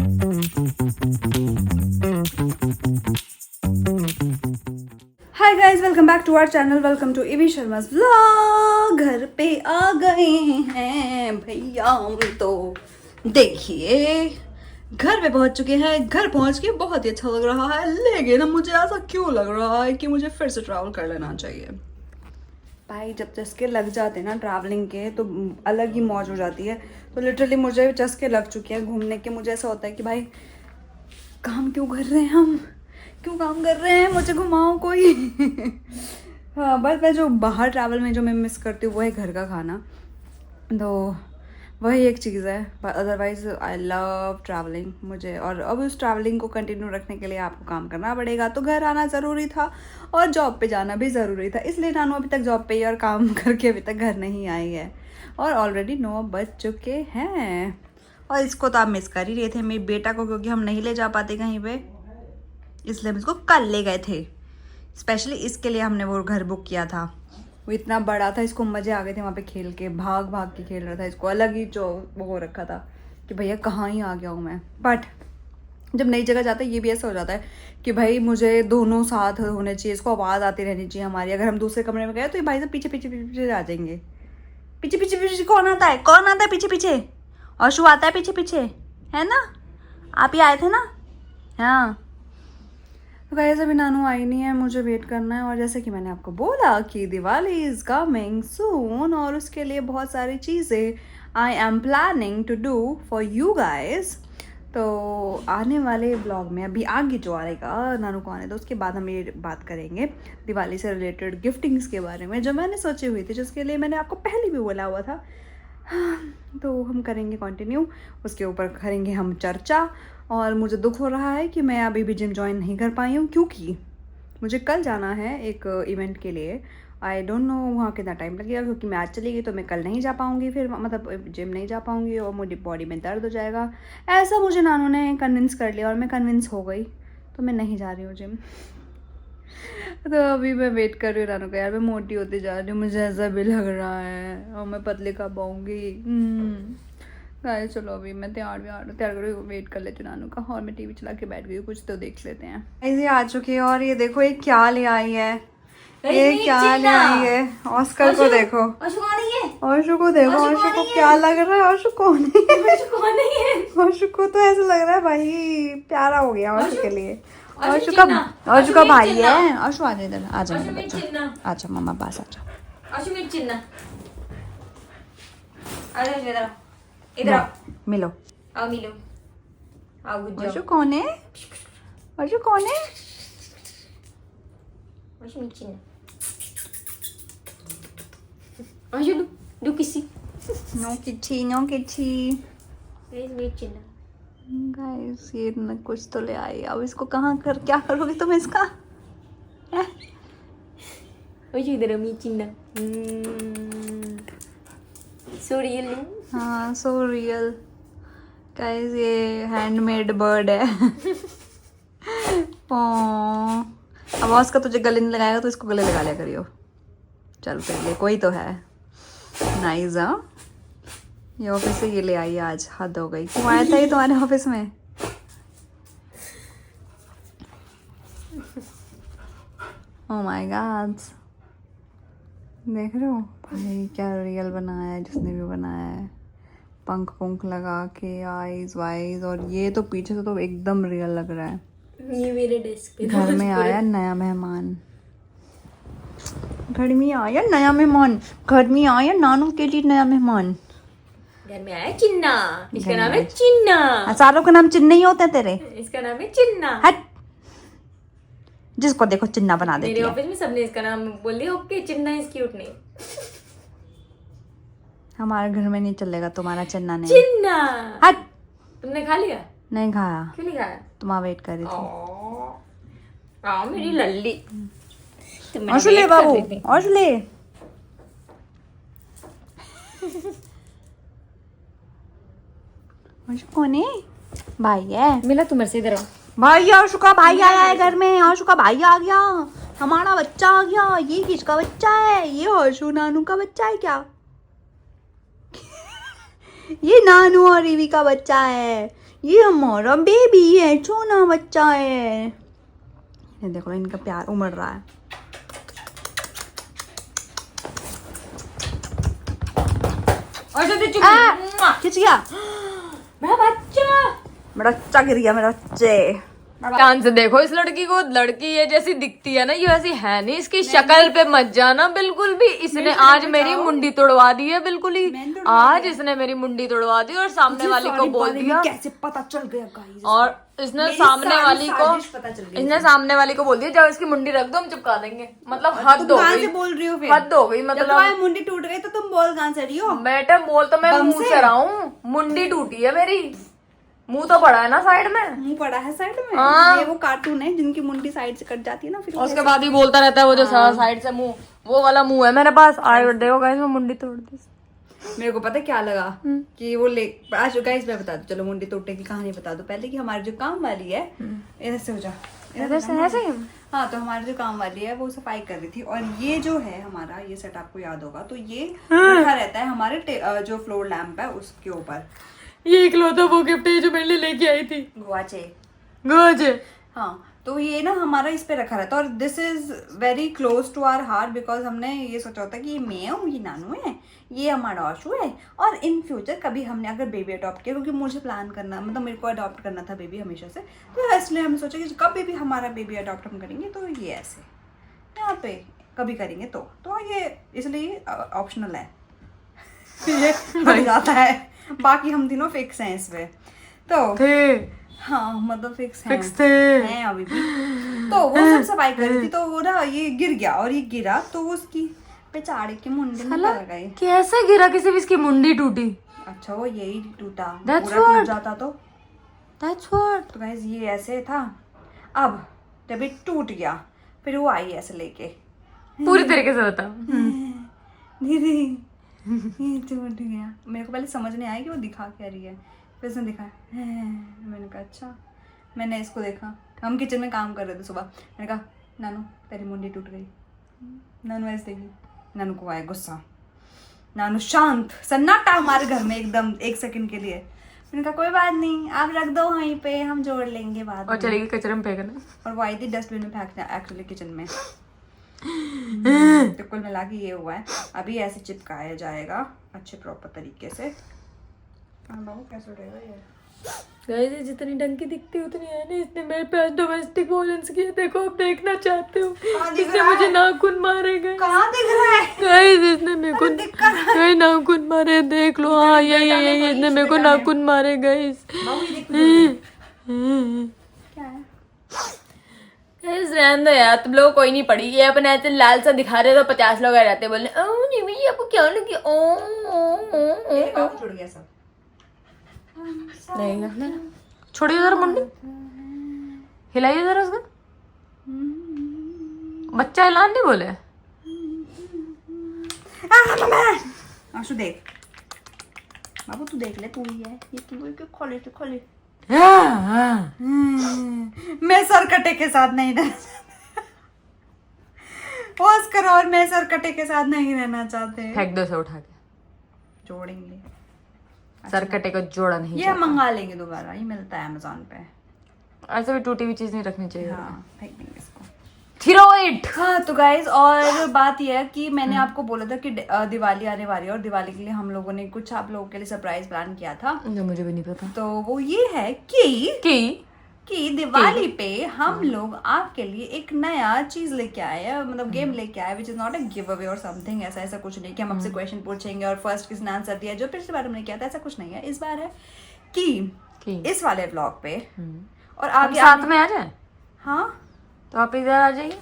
Hi guys, welcome back to our channel. Welcome to Ivy Sharma's vlog. घर पे आ गए हैं भैया हम तो। देखिए घर पे पहुंच चुके हैं। घर पहुंच के बहुत ही अच्छा लग रहा है, लेकिन अब मुझे ऐसा क्यों लग रहा है कि मुझे फिर से ट्रैवल कर लेना चाहिए। भाई जब चस्के लग जाते हैं ना ट्रैवलिंग के, तो अलग ही मौज हो जाती है। तो लिटरली मुझे चस्के लग चुके हैं घूमने के। मुझे ऐसा होता है कि भाई काम क्यों कर रहे हैं हम, क्यों काम कर रहे हैं, मुझे घुमाओ कोई। हाँ, बस मैं जो बाहर ट्रैवल में जो मैं मिस करती हूँ वो है घर का खाना। तो वही एक चीज़ है, अदरवाइज़ आई लव ट्रैवलिंग मुझे। और अब उस ट्रैवलिंग को कंटिन्यू रखने के लिए आपको काम करना पड़ेगा, तो घर आना ज़रूरी था और जॉब पे जाना भी ज़रूरी था। इसलिए नानू अभी तक जॉब पे ही और काम करके अभी तक घर नहीं आई है। और ऑलरेडी 9 बज चुके हैं और इसको तो आप मिस कर ही रहे थे, मेरे बेटा को, क्योंकि हम नहीं ले जा पाते कहीं पे, इसलिए हम इसको कल ले गए थे। स्पेशली इसके लिए हमने वो घर बुक किया था। वो इतना बड़ा था, इसको मज़े आ गए थे वहाँ पे खेल के, भाग भाग के खेल रहा था। इसको अलग ही जो वो हो रखा था कि भैया कहाँ ही आ गया हूँ मैं। बट जब नई जगह जाता है ये भी ऐसा हो जाता है कि भाई मुझे दोनों साथ होने चाहिए, इसको आवाज़ आती रहनी चाहिए हमारी। अगर हम दूसरे कमरे में गए तो ये भाई से पीछे पीछे पीछे पीछे आ जाएंगे। पीछे पीछे पीछे कौन आता है, कौन आता है पीछे पीछे? अशु आता है पीछे पीछे, है ना? आप ही आए थे ना? हाँ। तो गाइस अभी नानू आई नहीं है, मुझे वेट करना है। और जैसे कि मैंने आपको बोला कि दिवाली इज़ कमिंग सून, और उसके लिए बहुत सारी चीज़ें I am planning to do for you guys. तो आने वाले ब्लॉग में अभी आगे जो आएगा, नानू को आने दो, उसके बाद हम ये बात करेंगे दिवाली से रिलेटेड गिफ्टिंग्स के बारे में, जो मैंने सोची हुई थी, जिसके लिए मैंने आपको पहले भी बोला हुआ था। तो हम करेंगे कंटिन्यू, उसके ऊपर करेंगे हम चर्चा। और मुझे दुख हो रहा है कि मैं अभी भी जिम ज्वाइन नहीं कर पाई हूँ, क्योंकि मुझे कल जाना है एक इवेंट के लिए। आई डोंट नो वहाँ कितना टाइम लगेगा, क्योंकि मैं आज चली गई तो मैं कल नहीं जा पाऊँगी, फिर मतलब जिम नहीं जा पाऊँगी और मुझे बॉडी में दर्द हो जाएगा। ऐसा मुझे नानू ने कन्विंस कर लिया और मैं कन्विंस हो गई, तो मैं नहीं जा रही हूँ जिम। तो अभी मैं वेट कर रही हूँ नानू का। यार मैं मोटी होती जा रही हूँ, मुझे ऐसा भी लग रहा है, और मैं पतली कब आऊँगी। गाइस चलो अभी मैं तैयार कर वेट कर लेती हूँ नानू का। और मैं टीवी चला के बैठ गई हूँ, कुछ तो देख लेते हैं। ये आ चुकी है और ये देखो ये क्या ले आई है, ये क्या ले आई है। ऑस्कर को देखो, आशु को देखो, आशु को क्या लग रहा है, आशु कौन है? आशु को तो ऐसा लग रहा है भाई प्यारा हो गया आशु के लिए। आशु का भाई है। आशु आ जा इधर, आ जा मेरा बच्चा, आजा मम्मा पास आजा। आशु मेरी चिन्ना, इधर इधर मिलो, आओ मिलो, आओ गुज्जो। आशु कौन है? आशु कौन है? आशु मेरी चिन्ना, आशु डू किसी, नो किच्छी, नो किच्छी। मेरी चिन्ना। गाइस ये न कुछ तो ले आई, अब इसको कहाँ कर, क्या करोगे तुम इसका? आशु इधर मेरी चिन्ना। So real. हाँ सो रियल। गाइस ये हैंडमेड बर्ड है। अब उसका तुझे गले नहीं लगाएगा तो इसको गले लगा लिया करियो। चल फिर ये कोई तो है। नाइस। हाँ ये ऑफिस से ये ले आई आज, हद हो गई। क्यों आया था ये तुम्हारे ऑफिस में? ओह माय गॉड, देख रहे हो भाई क्या रियल बनाया है जिसने भी बनाया है। पंख पंख लगा के, आईज वाइज, और ये तो पीछे से तो एकदम रियल लग रहा है। ये मेरे डेस्क पे घर में आया नया मेहमान, घर में आया नया मेहमान, घर में आया नानू के लिए नया मेहमान। घर में आया चिन्ना, इसका नाम है चिन्ना। सारों का नाम चिन्ना ही होते हैं तेरे? इसका नाम है चिन्ना। हट, जिसको देखो चिन्ना बना देती मेरे है। ऑफिस में सबने इसका नाम बोल दिया, okay Chinna is cute name. हमारे घर में नहीं चलेगा तुम्हारा चिन्ना नहीं। चिन्ना। हट, तुमने खा लिया? नहीं खाया। क्यों नहीं खाया? तुम वेट कर रही थी। आओ मेरी लल्ली। आशु ले बाबू, आशु ले। आशु कौन है? भाई है। मिला तुम्हारे से, इधर आओ। भाई आशु का भाई आया है घर में, आशु का भाई आ गया, हमारा बच्चा आ गया। ये किसका बच्चा है? ये आशु नानू का बच्चा है क्या? ये नानू और रीवी का बच्चा है। ये हमारा बेबी है, छोना बच्चा है। ये देखो इनका प्यार उमड़ रहा है। खिंच गया मेरा बच्चा, मेरा बच्चा गिर गया, मेरा बच्चे। ध्यान से देखो इस लड़की को, लड़की ये जैसी दिखती है ना, ये वैसी है नहीं। इसकी शक्ल पे मत जाना बिल्कुल भी। इसने आज मेरी मुंडी तोड़वा दी है, बिल्कुल ही। आज इसने मेरी मुंडी तोड़वा दी और सामने वाली को बोल दिया। कैसे पता चल गया गाइस? और इसने सामने वाली को, इसने सामने वाली को बोल दिया जब इसकी मुंडी रख दो हम चिपका देंगे। मतलब हद हो गई। बोल रही हो फिर? हद हो गई। मतलब मुंडी टूट गई तो तुम बोल कहां से रही हो? मैडम बोल तो मैं मुंह से रहा हूँ, मुंडी टूटी है मेरी। मुंह तो पड़ा है ना साइड में, मुंह पड़ा है साइड में। हाँ। ये वो कार्टून है जिनकी मुंडी साइड से कट जाती है ना, फिर उसके बाद ही बोलता रहता है वो जो साइड से मुंह, वो वाला मुंह है मेरे पास। आए देखो गाइस मैं मुंडी तोड़ दी। मेरे को पता है क्या लगा कि वो ले आज गाइस मैं बता दूं, चलो मुंडी तोड़ने की कहानी बता दो पहले कि हमारी जो काम वाली है, इधर से हो जा, ऐसे। हाँ तो हमारी जो काम वाली है वो सफाई कर रही थी, और ये जो है हमारा ये सेट आपको याद होगा, तो ये रखा रहता है हमारे जो फ्लोर लैंप है उसके ऊपर। ये इकलौता वो गिफ्ट है जो मेरे लिए लेके आई थी, गुआचे। हाँ तो ये ना हमारा इस पे रखा रहता है, और this is very close to our heart because हमने ये सोचा होता है कि ये मैं हूँ, ये नानू है, ये हमारा आशू है, और इन फ्यूचर कभी हमने अगर बेबी अडॉप्ट किया, क्योंकि मुझे प्लान करना, मतलब मेरे को अडॉप्ट करना था बेबी हमेशा से, तो इसलिए हमने सोचा कि कभी भी हमारा बेबी अडॉप्ट हम करेंगे तो ये ऐसे यहाँ पे कभी करेंगे तो ये इसलिए ऑप्शनल है। ये बढ़ जाता है, बाकी हम तीनों फिक्स हैं इस पे। तो हाँ मतलब फिक्स हैं अभी भी। तो वो सब सफाई कर रही थी, तो वो ना ये गिर गया, और ये गिरा तो उसकी बेचारे की मुंडी में लग गई। कैसे गिरा? किसी भी इसकी मुंडी टूटी? अच्छा वो यही टूटा, That's पूरा टूट what? जाता तो That's what? तो गाइस ये ऐसे था। अब जब ये टूट गया फिर वो आई ऐसे लेके, पूरी तरीके से बता। दीदी ये टूट गया। मेरे को पहले समझ नहीं आया कि वो दिखा क्या रही है, फिर उसने दिखा, मैंने कहा अच्छा। मैंने इसको देखा, हम किचन में काम कर रहे थे सुबह, मैंने कहा नानू तेरी मुंडी टूट गई। नानू ऐसे देखी, नानू को आया गुस्सा, नानू शांत, सन्नाटा हमारे घर में एकदम 1 सेकंड के लिए। मैंने कहा कोई बात नहीं, आप रख दो वहीं पे, हम जोड़ लेंगे बाद और में। चलेगी कचरे में फेंकना। और वो आई थी डस्टबिन में फेंकना एक्चुअली किचन में। तो कुल मिला के ये हुआ है। अभी ऐसे चिपकाया जाएगा अच्छे प्रॉपर तरीके से। बाबू कैसे उठेगा ये? गाइस ये जितनी डंकी दिखती है उतनी है नहीं। इसने मेरे पे आज डोमेस्टिक वायलेंस किया। देखो आप देखना चाहते हो, इसने मुझे नाखून मारे गए। कहाँ दिख रहा है? गाइस इसने मेरे को गए नाखून मारे, देख लो। हाँ ये इसने मेरे को नाखून मारे गाइस। क्या है? गाइस रहने दो यार, तुम लोग कोई नहीं पड़ी। ये अपने ऐसे लाल सा दिखा रहे तो 50 लोग आ जाते बोलने नहीं भैया आपको क्या लगी। छुड़ गया सब। नहीं छोड़िए जरा मुंडी, हिलाइए जरा उसका। बच्चा हिलान नहीं बोले। आशु देख, बाबू तू देख ले, तू ही है ये, तू खोले। मैं सरकटे के साथ नहीं रहना ऑस्कर और मैं सरकटे के साथ नहीं रहना चाहते। फेंक दो से उठा के, जोड़ेंगे सरकटे को जोड़ा नहीं। ये हम मंगा लेंगे दोबारा, ये मिलता है अमेज़न पे। ऐसे भी टूटी हुई चीज नहीं रखनी चाहिए। हाँ फेंक देंगे इसको। थीरोइड। हाँ तो गाइज और बात यह है कि मैंने आपको बोला था कि दिवाली आने वाली है, और दिवाली के लिए हम लोगों ने कुछ आप लोगों के लिए सरप्राइज प्लान किया था। मुझे भी नहीं पता। तो वो ये है कि दिवाली पे हम लोग आपके लिए एक नया चीज लेके आए हैं, मतलब गेम लेके आए, which is not a give away और समथिंग। ऐसा कुछ नहीं कि हम आपसे क्वेश्चन पूछेंगे और फर्स्ट किसने आंसर दिया, जो पिछली बार हमने किया था, ऐसा कुछ नहीं है। इस बार है कि इस वाले व्लॉग पे और आगे साथ में आ जाए। हाँ तो आप इधर आ जाइए।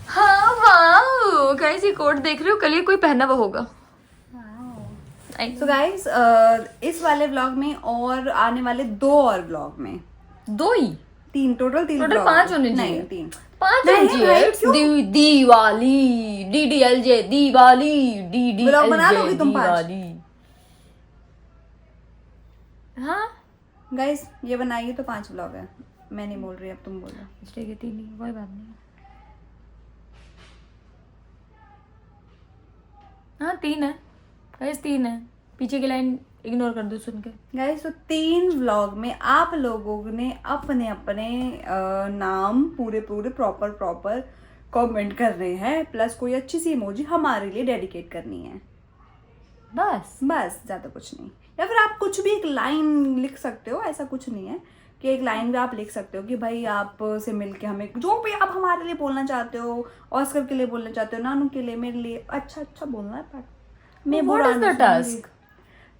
हाँ वाओ गाइस ये कोट देख रहे हो, कल ये कोई पहना हुआ होगा। तो गाइस इस वाले व्लॉग में और आने वाले 2 और व्लॉग में 2 ही 3 टोटल 5 होने चाहिए। नहीं 3 5 होने चाहिए। Diwali DDLJ Diwali DDLJ vlog बना लोगी तुम 5? हाँ गाइस ये बनाइए तो 5 व्लॉग है। मैं नहीं बोल रही, अब तुम बोलो। ठीक है 3 ही, कोई बात नहीं। हाँ 3 है गाइस, 3 है। पीछे की लाइन इग्नोर कर दो सुन के। गाइस तो 3 व्लॉग में आप लोगों ने अपने अपने नाम पूरे प्रॉपर कमेंट करने हैं, प्लस कोई अच्छी सी इमोजी हमारे लिए डेडिकेट करनी है, बस ज़्यादा कुछ नहीं। या फिर आप कुछ भी एक लाइन लिख सकते हो, ऐसा कुछ नहीं है कि एक लाइन भी आप लिख सकते हो कि भाई आप से मिलके हमें जो भी आप हमारे लिए बोलना चाहते हो, ऑस्कर के लिए बोलना चाहते हो, नानू के लिए, मेरे लिए अच्छा बोलना है। पर मैं What is the task?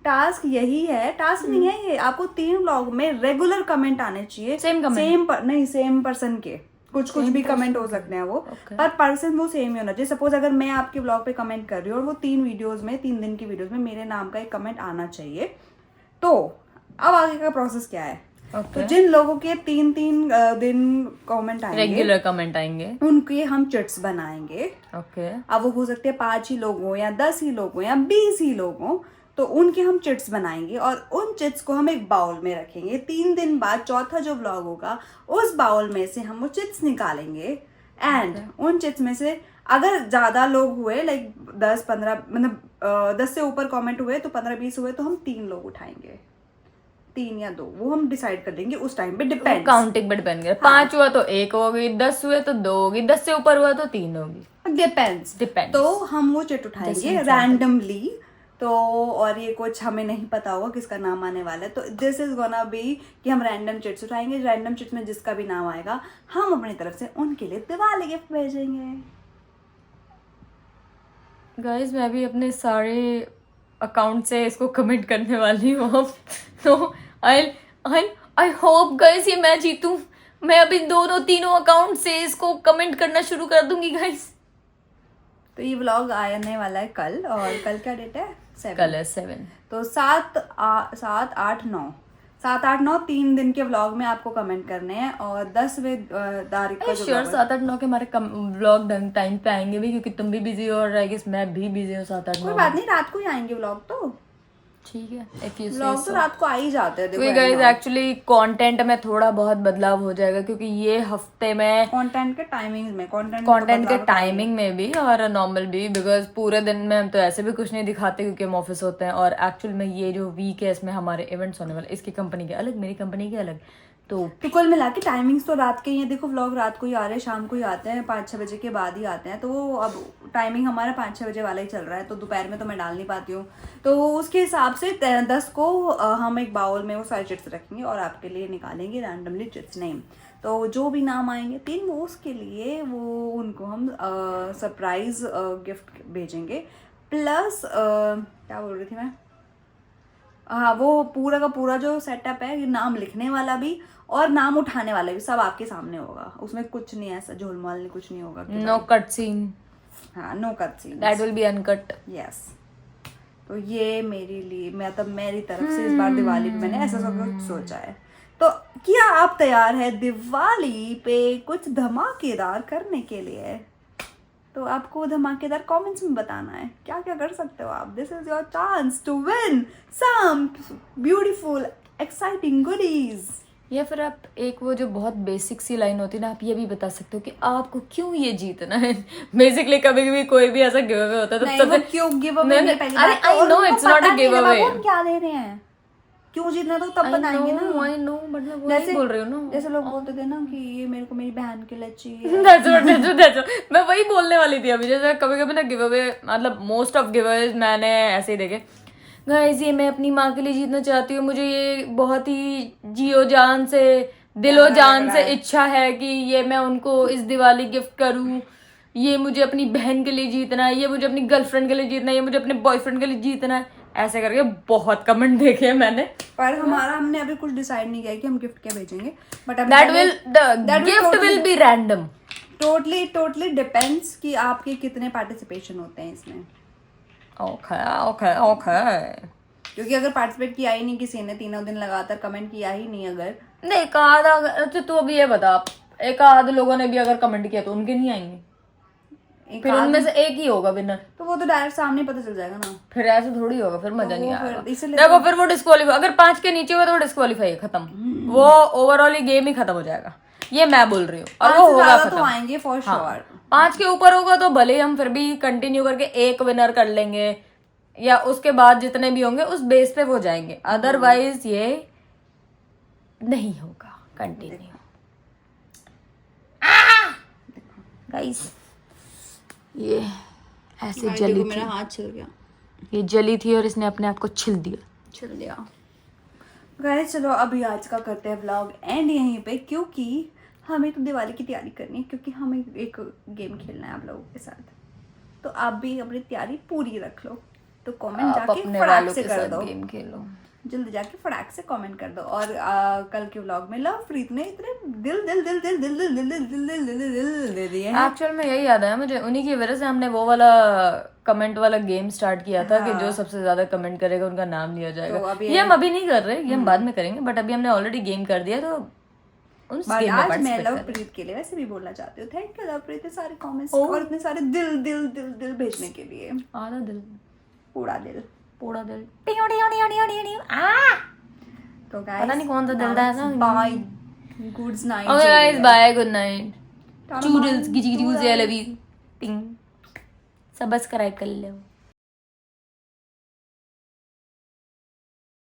Task यही है, टास्क नहीं है ये। आपको 3 व्लॉग में रेगुलर कमेंट आने चाहिए, सेम पर्सन के। कुछ भी कमेंट हो सकते हैं वो, पर पर्सन वो सेम ही होना चाहिए। सपोज अगर मैं आपके ब्लॉग पे कमेंट कर रही हूँ और वो 3 दिन की वीडियोस में मेरे नाम का एक कमेंट आना चाहिए। तो अब आगे का प्रोसेस क्या है? तो जिन लोगों के 3 दिन कमेंट आएंगे, रेगुलर कमेंट आएंगे, उनके हम चिट्स बनाएंगे। अब वो हो सकते हैं 5 ही लोग हो या 10 ही लोग हो या 20 ही लोग हो, तो उनके हम चिट्स बनाएंगे और उन चिट्स को हम एक बाउल में रखेंगे। 3 दिन बाद चौथा जो व्लॉग होगा, उस बाउल में से हम वो चिट्स निकालेंगे एंड उन चिट्स में से अगर ज्यादा लोग हुए, लाइक 10-15, मतलब 10 से ऊपर कमेंट हुए तो 15-20 हुए, तो हम 3 लोग उठाएंगे, 3 या 2, वो हम डिसाइड कर देंगे उस टाइम पे। डिपेंड, काउंटिंग पे डिपेंड करे। 5 हुआ तो 1 होगी, 10 हुए तो 2 होगी, 10 से ऊपर हुआ तो 3 होगी। डिपेंड्स। तो हम वो चिट उठाएंगे रैंडमली। तो और ये कुछ हमें नहीं पता होगा किसका नाम आने वाला है, तो दिस इज गोना बी कि हम रैंडम चिट्स उठाएंगे। रैंडम चिट्स में जिसका भी नाम आएगा, हम अपनी तरफ से उनके लिए दिवाली गिफ्ट भेजेंगे। गाइस मैं भी अपने सारे अकाउंट से इसको कमेंट करने वाली हूँ। तो आई होप गाइस ये मैं जीतूं। मैं अभी 2-3 अकाउंट से इसको कमेंट करना शुरू कर दूंगी गाइस। तो ये व्लॉग आने वाला है कल, और कल क्या डेट है? 7। कल है 7। तो 7, 8, 9 3 दिन के व्लॉग में आपको कमेंट करने हैं। और 10वें तारीख का जो 7, 8, 9 के हमारे व्लॉग टाइम पे आएंगे भी, क्योंकि तुम भी बिजी हो और आई गेस मैं भी बिजी हूँ। 7, 8, 9 कोई बात नहीं, रात को ही आएंगे व्लॉग। तो ठीक है, व्लॉग तो रात को आ ही जाते हैं। देखो गाइस एक्चुअली कंटेंट में थोड़ा बहुत बदलाव हो जाएगा, क्योंकि ये हफ्ते में कंटेंट के टाइमिंग में भी और नॉर्मल भी, बिकॉज पूरे दिन में हम तो ऐसे भी कुछ नहीं दिखाते क्योंकि हम ऑफिस होते हैं। और एक्चुअल में ये जो वीक है इसमें हमारे इवेंट्स होने वाले, इसकी कंपनी के अलग, मेरी कंपनी के अलग। तो कुल मिला के टाइमिंग्स तो रात के ही है। देखो व्लॉग रात को ही आ रहे हैं, शाम को ही आते हैं, 5-6 बजे के बाद ही आते हैं। तो अब टाइमिंग हमारा 5-6 बजे वाला ही चल रहा है, तो दोपहर में तो मैं डाल नहीं पाती हूँ। तो उसके हिसाब से 10 को हम एक बाउल में वो सारे चिट्स रखेंगे और आपके लिए निकालेंगे रैंडमली चिट्स नेम। तो जो भी नाम आएंगे 3, वो उसके लिए वो उनको हम सरप्राइज गिफ्ट भेजेंगे। प्लस क्या बोल रही थी मैं, हाँ, वो पूरा का पूरा जो सेटअप है, ये नाम लिखने वाला भी और नाम उठाने वाला भी सब आपके सामने होगा। उसमें कुछ नहीं ऐसा झोलमाल नहीं, कुछ नहीं होगा। No cut scene. हाँ, no cut scene, that will be uncut. Yes. तो ये मेरे लिए, मतलब मेरी तरफ से इस बार दिवाली पे मैंने ऐसा सब कुछ सोचा है। तो क्या आप तैयार है दिवाली पे कुछ धमाकेदार करने के लिए? तो आपको धमाकेदार कमेंट्स में बताना है क्या क्या कर सकते हो आप। This is your chance to win some beautiful exciting goodies. या फिर आप एक वो जो बहुत बेसिक सी लाइन होती है ना, आप ये भी बता सकते हो कि आपको क्यों ये जीतना है। बेसिकली कभी कभी कोई भी ऐसा गिव अवे होता है तो सबसे क्यों गिव अवे? अरे I know it's not a give away, क्या दे रहे हैं, क्यों जीतना, तो तब बताएंगे ना। आई नो, मतलब वही बोल रही हूँ ना, जैसे लोग बोलते थे ना कि ये मेरे को मेरी बहन के लिए चाहिए। मैं वही बोलने वाली थी अभी। जैसे कभी कभी ना गिव अवे, मतलब मोस्ट ऑफ गिव अवे मैंने ऐसे ही देखे। गाइस ये मैं अपनी माँ के लिए जीतना चाहती हूँ, मुझे ये बहुत ही जियो जान से, दिलो जान से इच्छा है कि ये मैं उनको इस दिवाली गिफ्ट करूँ। ये मुझे अपनी बहन के लिए जीतना है, ये मुझे अपनी गर्लफ्रेंड के लिए जीतना है, ये मुझे अपने बॉयफ्रेंड के लिए जीतना है। ऐसे करके बहुत कमेंट देखे हैं मैंने, पर हमने अभी कुछ डिसाइड नहीं किया कि हम गिफ्ट क्या भेजेंगे। But that gift will be random. Totally depends कि आपके कितने पार्टिसिपेशन होते हैं इसमें। ओके। क्योंकि अगर पार्टिसिपेट किया ही नहीं किसी ने, 3 दिन लगातार कमेंट किया ही नहीं, अगर नहीं कहा तो तू अभी ये बता, एक आध लोगों ने भी अगर कमेंट किया तो उनके नहीं आएंगे, फिर उनमें से एक ही होगा विनर। तो वो तो डायरेक्ट सामने पता चल जाएगा ना, फिर ऐसे थोड़ी होगा, फिर मजा नहीं आएगा। देखो फिर वो डिस्क्वालीफाई, अगर 5 के नीचे हुआ तो वो डिस्क्वालीफाई है, खत्म। वो ओवरऑल ही गेम ही खत्म हो जाएगा, ये मैं बोल रही हूँ। और वो होगा खत्म, तो आएंगे फॉर श्योर। 5 के ऊपर होगा तो भले हम फिर भी कंटिन्यू करके एक विनर कर लेंगे, या उसके बाद जितने भी होंगे उस बेस पे वो जाएंगे, अदरवाइज ये नहीं होगा कंटिन्यू। गाइस ये ऐसे जली थी, मेरा हाथ छिल गया, ये जली थी और इसने अपने आप को छिल दिया। गाइस चलो अभी आज का करते हैं व्लॉग एंड यहीं पे, क्योंकि हमें तो दिवाली की तैयारी करनी है, क्योंकि हमें एक गेम खेलना है आप लोगों के साथ। तो आप भी अपनी तैयारी पूरी रख लो, तो कमेंट जाके अपने फटाक वालों से के कर साथ दो, गेम खेलो, जल्दी जाके फटाक से कमेंट कर दो। और कल के व्लॉग में लवप्रीत ने इतने दिल दिल दिल दिल दिल दिल दिल दिल दिल दिल दिल दिल दिल दे दिए हैं। एक्चुअल में यही याद है मुझे, उन्हीं की वजह से हमने वो वाला कमेंट वाला गेम स्टार्ट किया था कि जो सबसे ज्यादा कमेंट करेगा उनका नाम लिया जाएगा। तो ये हम अभी नहीं कर रहे, ये हम बाद में करेंगे, बट अभी हमने ऑलरेडी गेम कर दिया, तो उस गेम में आज मैं participate कर रहे हैं। लवप्रीत के लिए वैसे भी बोलना चाहती हूँ, थैंक यू लवप्रीत सारे कमेंट्स और इतने सारे दिल दिल दिल दिल भेजने के लिए। आधा दिल, पूरा दिल, पूरा दिल। तो गाइस पता नहीं कौन सा दिल था ऐसा। Bye, good night. Okay guys, bye, good night, चूडल्स, गिजी गिजी, आई लव यू, टिंग, सब्सक्राइब कर लो।